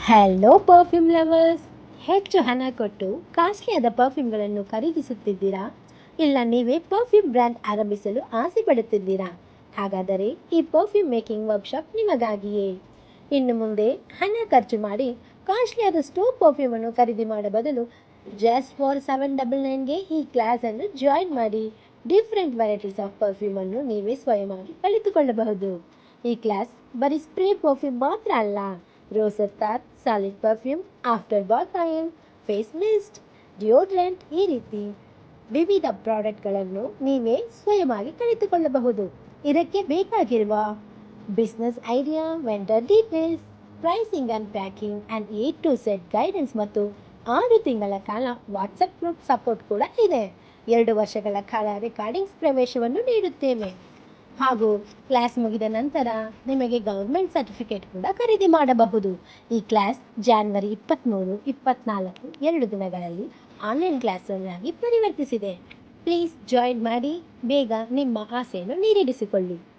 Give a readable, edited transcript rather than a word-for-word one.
Hello perfume lovers. ಹೆಚ್ಚು ಹಣ ಕೊಟ್ಟು ಕಾಸ್ಟ್ಲಿಯಾದ ಪರ್ಫ್ಯೂಮ್ಗಳನ್ನು ಖರೀದಿಸುತ್ತಿದ್ದೀರಾ? ಇಲ್ಲ ನೀವೇ ಪರ್ಫ್ಯೂಮ್ ಬ್ರ್ಯಾಂಡ್ ಆರಂಭಿಸಲು ಆಸೆ ಪಡುತ್ತಿದ್ದೀರಾ? ಹಾಗಾದರೆ ಈ ಪರ್ಫ್ಯೂಮ್ ಮೇಕಿಂಗ್ ವರ್ಕ್ಶಾಪ್ ನಿಮಗಾಗಿಯೇ. ಇನ್ನು ಮುಂದೆ ಹಣ ಖರ್ಚು ಮಾಡಿ ಕಾಸ್ಟ್ಲಿಯಾದ ಸ್ಟೋರ್ ಪರ್ಫ್ಯೂಮನ್ನು ಖರೀದಿ ಮಾಡೋ ಬದಲು ಜಸ್ಟ್ ಫಾರ್ 799ಗೆ ಈ ಕ್ಲಾಸನ್ನು ಜಾಯಿನ್ ಮಾಡಿ. ಡಿಫ್ರೆಂಟ್ ವೆರೈಟೀಸ್ ಆಫ್ ಪರ್ಫ್ಯೂಮನ್ನು ನೀವೇ ಸ್ವಯವಾಗಿ ಕಲಿತುಕೊಳ್ಳಬಹುದು. ಈ ಕ್ಲಾಸ್ ಬರೀ ಸ್ಪ್ರೇ ಪರ್ಫ್ಯೂಮ್ ಮಾತ್ರ ಅಲ್ಲ, ರೋಸ್ ಅರ್ಥಾತ್ solid perfume, after bath oil, face mist, deodorant ಈ ರೀತಿ ವಿವಿಧ ಪ್ರಾಡಕ್ಟ್ಗಳನ್ನು ನೀವೇ ಸ್ವಯವಾಗಿ ಕಲಿತುಕೊಳ್ಳಬಹುದು. ಇದಕ್ಕೆ ಬೇಕಾಗಿರುವ business idea, vendor details, pricing and packing and A to Z guidance ಮತ್ತು 6 ತಿಂಗಳ ಕಾಲ ವಾಟ್ಸಪ್ ಗ್ರೂಪ್ ಸಪೋರ್ಟ್ ಕೂಡ ಇದೆ. 2 ವರ್ಷಗಳ ಕಾಲ ರೆಕಾರ್ಡಿಂಗ್ಸ್ ಪ್ರವೇಶವನ್ನು ನೀಡುತ್ತೇವೆ ಹಾಗೂ ಕ್ಲಾಸ್ ಮುಗಿದ ನಂತರ ನಿಮಗೆ ಗವರ್ಮೆಂಟ್ ಸರ್ಟಿಫಿಕೇಟ್ ಕೂಡ ಖರೀದಿ ಮಾಡಬಹುದು. ಈ ಕ್ಲಾಸ್ ಜಾನ್ವರಿ 23, 24 2 ದಿನಗಳಲ್ಲಿ ಆನ್ಲೈನ್ ಕ್ಲಾಸನ್ನಾಗಿ ಪರಿವರ್ತಿಸಿದೆ. ಪ್ಲೀಸ್ ಜಾಯಿನ್ ಮಾಡಿ, ಬೇಗ ನಿಮ್ಮ ಆಸೆಯನ್ನು ಈಡೇರಿಸಿಕೊಳ್ಳಿ.